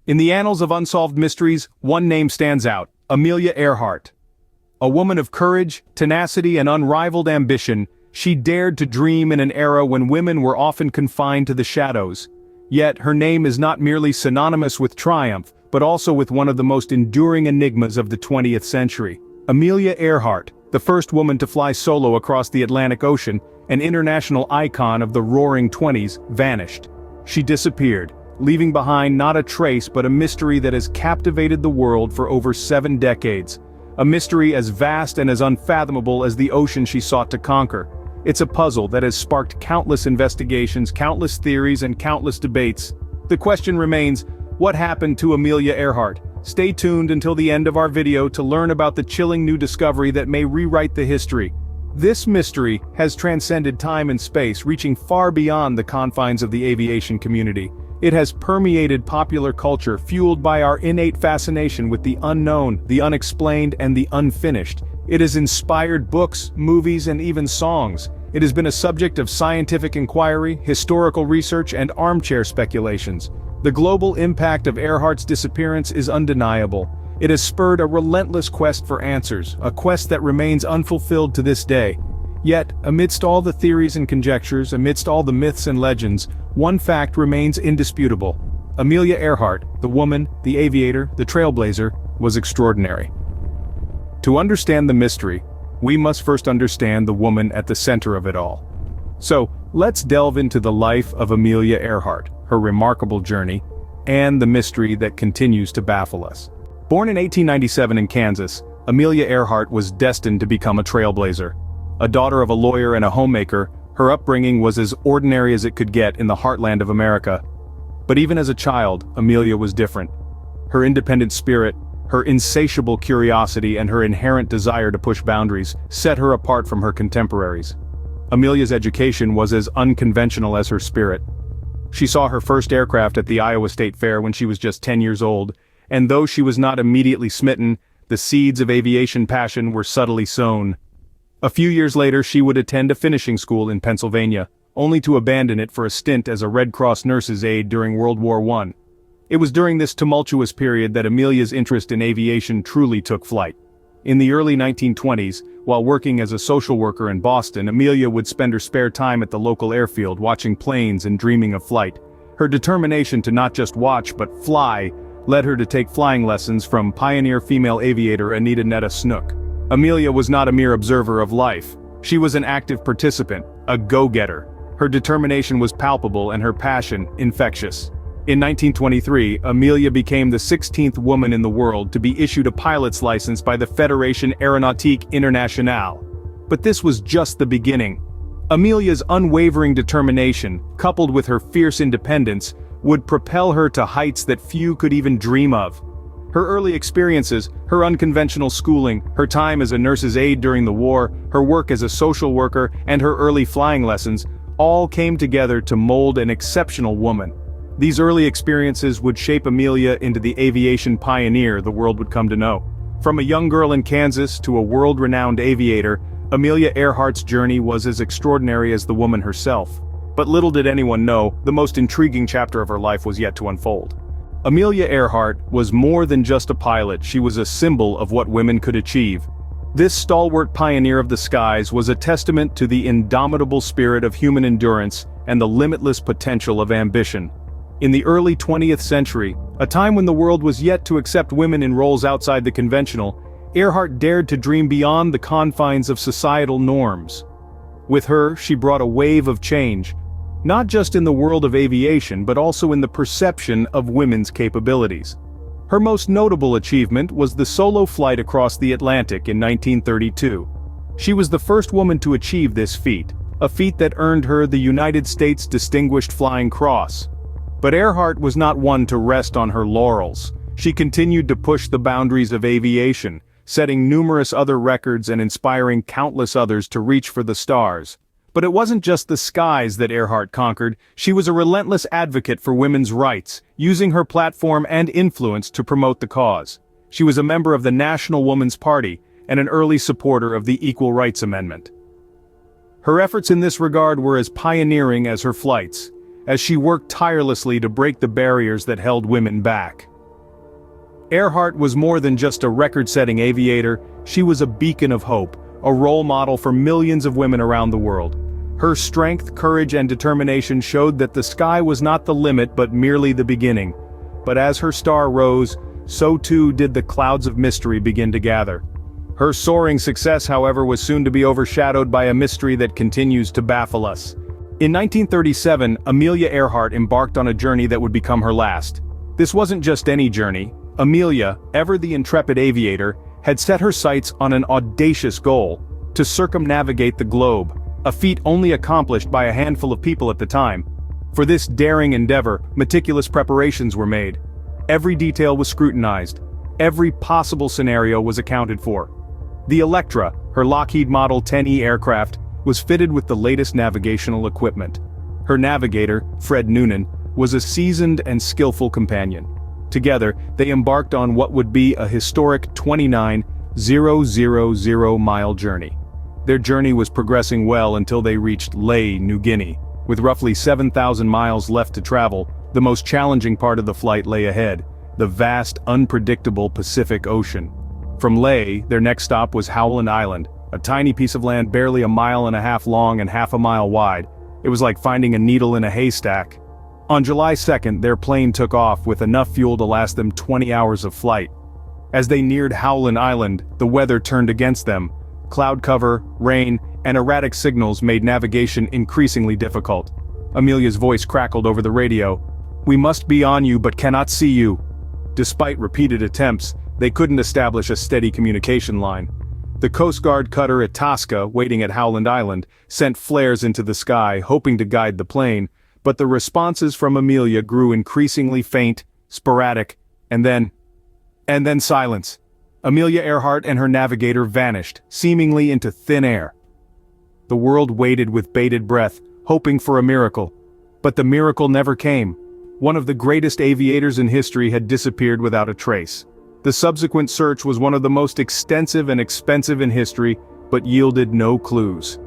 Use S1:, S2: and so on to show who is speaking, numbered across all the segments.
S1: In the annals of unsolved mysteries, one name stands out: Amelia Earhart. A woman of courage, tenacity, and unrivaled ambition, she dared to dream in an era when women were often confined to the shadows. Yet, her name is not merely synonymous with triumph, but also with one of the most enduring enigmas of the 20th century. Amelia Earhart, the first woman to fly solo across the Atlantic Ocean, an international icon of the Roaring '20s, vanished. She disappeared, leaving behind not a trace but a mystery that has captivated the world for over 7 decades. A mystery as vast and as unfathomable as the ocean she sought to conquer. It's a puzzle that has sparked countless investigations, countless theories, and countless debates. The question remains, what happened to Amelia Earhart? Stay tuned until the end of our video to learn about the chilling new discovery that may rewrite the history. This mystery has transcended time and space, reaching far beyond the confines of the aviation community. It has permeated popular culture, fueled by our innate fascination with the unknown, the unexplained, and the unfinished. It has inspired books, movies, and even songs. It has been a subject of scientific inquiry, historical research, and armchair speculations. The global impact of Earhart's disappearance is undeniable. It has spurred a relentless quest for answers, a quest that remains unfulfilled to this day. Yet, amidst all the theories and conjectures, amidst all the myths and legends, one fact remains indisputable. Amelia Earhart, the woman, the aviator, the trailblazer, was extraordinary. To understand the mystery, we must first understand the woman at the center of it all. So, let's delve into the life of Amelia Earhart, her remarkable journey, and the mystery that continues to baffle us. Born in 1897 in Kansas, Amelia Earhart was destined to become a trailblazer. A daughter of a lawyer and a homemaker, her upbringing was as ordinary as it could get in the heartland of America. But even as a child, Amelia was different. Her independent spirit, her insatiable curiosity, and her inherent desire to push boundaries set her apart from her contemporaries. Amelia's education was as unconventional as her spirit. She saw her first aircraft at the Iowa State Fair when she was just 10 years old, and though she was not immediately smitten, the seeds of aviation passion were subtly sown. A few years later, she would attend a finishing school in Pennsylvania, only to abandon it for a stint as a Red Cross nurse's aide during World War I. It was during this tumultuous period that Amelia's interest in aviation truly took flight. In the early 1920s, while working as a social worker in Boston, Amelia would spend her spare time at the local airfield watching planes and dreaming of flight. Her determination to not just watch but fly led her to take flying lessons from pioneer female aviator Anita Netta Snook. Amelia was not a mere observer of life. She was an active participant, a go-getter. Her determination was palpable and her passion infectious. In 1923, Amelia became the 16th woman in the world to be issued a pilot's license by the Fédération Aéronautique Internationale. But this was just the beginning. Amelia's unwavering determination, coupled with her fierce independence, would propel her to heights that few could even dream of. Her early experiences, her unconventional schooling, her time as a nurse's aide during the war, her work as a social worker, and her early flying lessons, all came together to mold an exceptional woman. These early experiences would shape Amelia into the aviation pioneer the world would come to know. From a young girl in Kansas to a world-renowned aviator, Amelia Earhart's journey was as extraordinary as the woman herself. But little did anyone know, the most intriguing chapter of her life was yet to unfold. Amelia Earhart was more than just a pilot, she was a symbol of what women could achieve. This stalwart pioneer of the skies was a testament to the indomitable spirit of human endurance and the limitless potential of ambition. In the early 20th century, a time when the world was yet to accept women in roles outside the conventional, Earhart dared to dream beyond the confines of societal norms. With her, she brought a wave of change, not just in the world of aviation but also in the perception of women's capabilities. Her most notable achievement was the solo flight across the Atlantic in 1932. She was the first woman to achieve this feat, a feat that earned her the United States Distinguished Flying Cross. But Earhart was not one to rest on her laurels. She continued to push the boundaries of aviation, setting numerous other records and inspiring countless others to reach for the stars. But it wasn't just the skies that Earhart conquered, she was a relentless advocate for women's rights, using her platform and influence to promote the cause. She was a member of the National Woman's Party and an early supporter of the Equal Rights Amendment. Her efforts in this regard were as pioneering as her flights, as she worked tirelessly to break the barriers that held women back. Earhart was more than just a record-setting aviator, she was a beacon of hope, a role model for millions of women around the world. Her strength, courage, and determination showed that the sky was not the limit but merely the beginning. But as her star rose, so too did the clouds of mystery begin to gather. Her soaring success, however, was soon to be overshadowed by a mystery that continues to baffle us. In 1937, Amelia Earhart embarked on a journey that would become her last. This wasn't just any journey. Amelia, ever the intrepid aviator, had set her sights on an audacious goal: to circumnavigate the globe, a feat only accomplished by a handful of people at the time. For this daring endeavor, meticulous preparations were made. Every detail was scrutinized. Every possible scenario was accounted for. The Electra, her Lockheed Model 10E aircraft, was fitted with the latest navigational equipment. Her navigator, Fred Noonan, was a seasoned and skillful companion. Together, they embarked on what would be a historic 29,000-mile journey. Their journey was progressing well until they reached Lae, New Guinea. With roughly 7,000 miles left to travel, the most challenging part of the flight lay ahead: the vast, unpredictable Pacific Ocean. From Lae, their next stop was Howland Island, a tiny piece of land barely a mile and a half long and half a mile wide. It was like finding a needle in a haystack. On July 2nd, their plane took off with enough fuel to last them 20 hours of flight. As they neared Howland Island, the weather turned against them. Cloud cover, rain, and erratic signals made navigation increasingly difficult. Amelia's voice crackled over the radio. "We must be on you but cannot see you." Despite repeated attempts, they couldn't establish a steady communication line. The Coast Guard cutter Itasca, waiting at Howland Island, sent flares into the sky, hoping to guide the plane, but the responses from Amelia grew increasingly faint, sporadic, and then silence. Amelia Earhart and her navigator vanished, seemingly into thin air. The world waited with bated breath, hoping for a miracle. But the miracle never came. One of the greatest aviators in history had disappeared without a trace. The subsequent search was one of the most extensive and expensive in history, but yielded no clues.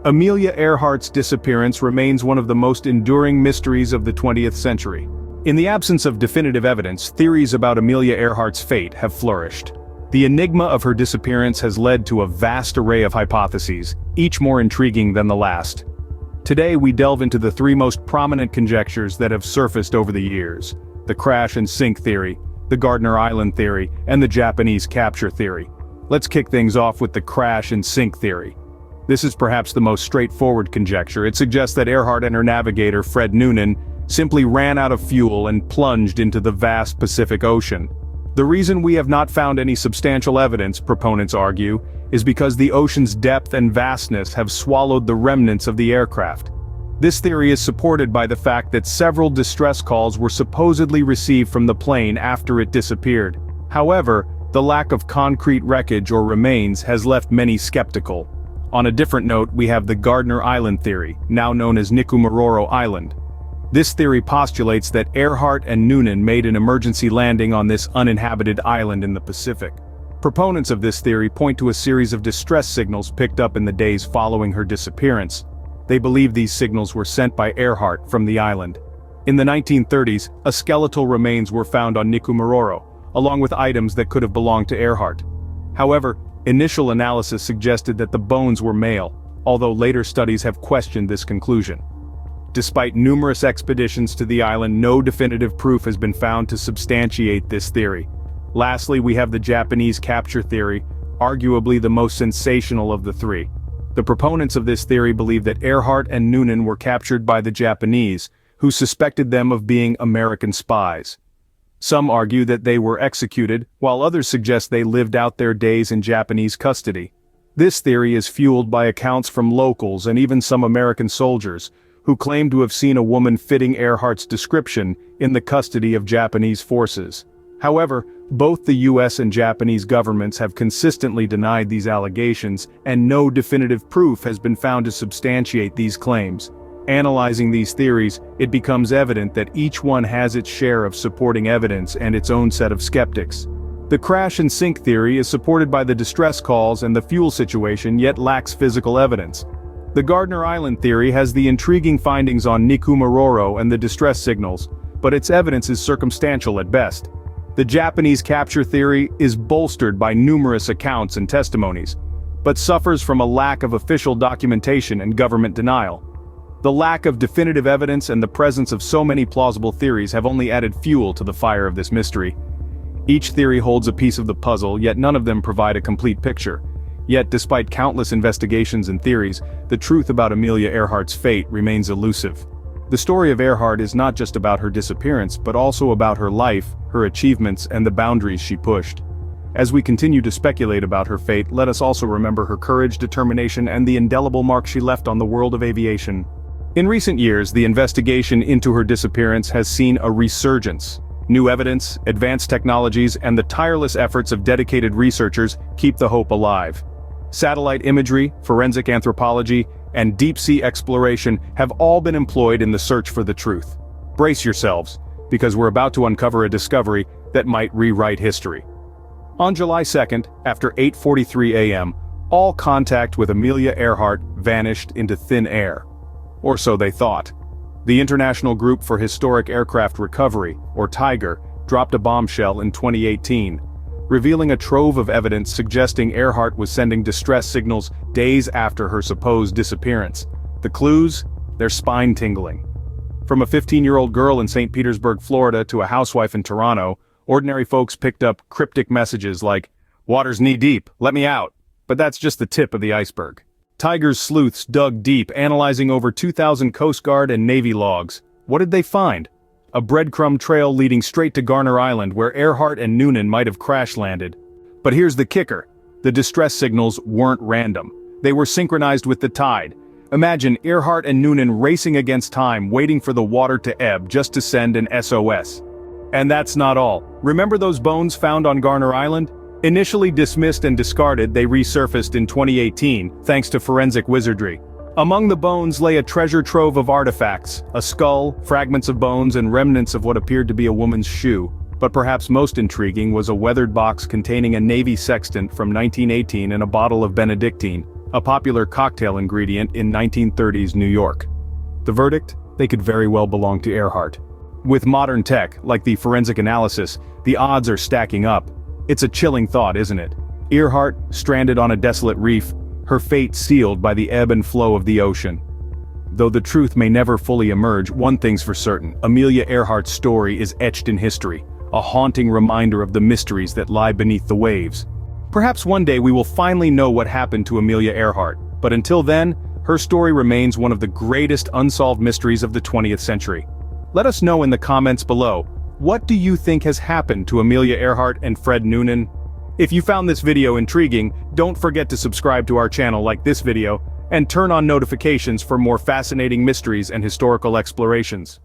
S1: Amelia Earhart's disappearance remains one of the most enduring mysteries of the 20th century. In the absence of definitive evidence, theories about Amelia Earhart's fate have flourished. The enigma of her disappearance has led to a vast array of hypotheses, each more intriguing than the last. Today we delve into the three most prominent conjectures that have surfaced over the years: the crash and sink theory, the Gardner Island theory, and the Japanese capture theory. Let's kick things off with the crash and sink theory. This is perhaps the most straightforward conjecture. It suggests that Earhart and her navigator, Fred Noonan, simply ran out of fuel and plunged into the vast Pacific Ocean. The reason we have not found any substantial evidence, proponents argue, is because the ocean's depth and vastness have swallowed the remnants of the aircraft. This theory is supported by the fact that several distress calls were supposedly received from the plane after it disappeared. However, the lack of concrete wreckage or remains has left many skeptical. On a different note, we have the Gardner Island theory, now known as Nikumaroro Island. This theory postulates that Earhart and Noonan made an emergency landing on this uninhabited island in the Pacific. Proponents of this theory point to a series of distress signals picked up in the days following her disappearance. They believe these signals were sent by Earhart from the island. In the 1930s, a skeletal remains were found on Nikumaroro, along with items that could have belonged to Earhart. However, initial analysis suggested that the bones were male, although later studies have questioned this conclusion. Despite numerous expeditions to the island, no definitive proof has been found to substantiate this theory. Lastly, we have the Japanese capture theory, arguably the most sensational of the three. The proponents of this theory believe that Earhart and Noonan were captured by the Japanese, who suspected them of being American spies. Some argue that they were executed, while others suggest they lived out their days in Japanese custody. This theory is fueled by accounts from locals and even some American soldiers, who claim to have seen a woman fitting Earhart's description in the custody of Japanese forces. However, both the US and Japanese governments have consistently denied these allegations, and no definitive proof has been found to substantiate these claims. Analyzing these theories, it becomes evident that each one has its share of supporting evidence and its own set of skeptics. The crash and sink theory is supported by the distress calls and the fuel situation, yet lacks physical evidence. The Gardner Island theory has the intriguing findings on Nikumaroro and the distress signals, but its evidence is circumstantial at best. The Japanese capture theory is bolstered by numerous accounts and testimonies, but suffers from a lack of official documentation and government denial. The lack of definitive evidence and the presence of so many plausible theories have only added fuel to the fire of this mystery. Each theory holds a piece of the puzzle, yet none of them provide a complete picture. Yet despite countless investigations and theories, the truth about Amelia Earhart's fate remains elusive. The story of Earhart is not just about her disappearance, but also about her life, her achievements, and the boundaries she pushed. As we continue to speculate about her fate, let us also remember her courage, determination, and the indelible mark she left on the world of aviation. In recent years, the investigation into her disappearance has seen a resurgence. New evidence, advanced technologies, and the tireless efforts of dedicated researchers keep the hope alive. Satellite imagery, forensic anthropology, and deep-sea exploration have all been employed in the search for the truth. Brace yourselves, because we're about to uncover a discovery that might rewrite history. On July 2nd, after 8:43 a.m., all contact with Amelia Earhart vanished into thin air. Or so they thought. The International Group for Historic Aircraft Recovery, or TIGER, dropped a bombshell in 2018, revealing a trove of evidence suggesting Earhart was sending distress signals days after her supposed disappearance. The clues? They're spine-tingling. From a 15-year-old girl in St. Petersburg, Florida to a housewife in Toronto, ordinary folks picked up cryptic messages like, "Water's knee-deep, let me out." But that's just the tip of the iceberg. Tiger's sleuths dug deep, analyzing over 2,000 Coast Guard and Navy logs. What did they find? A breadcrumb trail leading straight to Garner Island, where Earhart and Noonan might have crash-landed. But here's the kicker. The distress signals weren't random. They were synchronized with the tide. Imagine Earhart and Noonan racing against time, waiting for the water to ebb just to send an SOS. And that's not all. Remember those bones found on Garner Island? Initially dismissed and discarded, they resurfaced in 2018, thanks to forensic wizardry. Among the bones lay a treasure trove of artifacts, a skull, fragments of bones, and remnants of what appeared to be a woman's shoe. But perhaps most intriguing was a weathered box containing a Navy sextant from 1918 and a bottle of Benedictine, a popular cocktail ingredient in 1930s New York. The verdict? They could very well belong to Earhart. With modern tech, like the forensic analysis, the odds are stacking up. It's a chilling thought, isn't it? Earhart, stranded on a desolate reef, her fate sealed by the ebb and flow of the ocean. Though the truth may never fully emerge, one thing's for certain: Amelia Earhart's story is etched in history, a haunting reminder of the mysteries that lie beneath the waves. Perhaps one day we will finally know what happened to Amelia Earhart, but until then, her story remains one of the greatest unsolved mysteries of the 20th century. Let us know in the comments below, what do you think has happened to Amelia Earhart and Fred Noonan? If you found this video intriguing, don't forget to subscribe to our channel like this video, and turn on notifications for more fascinating mysteries and historical explorations.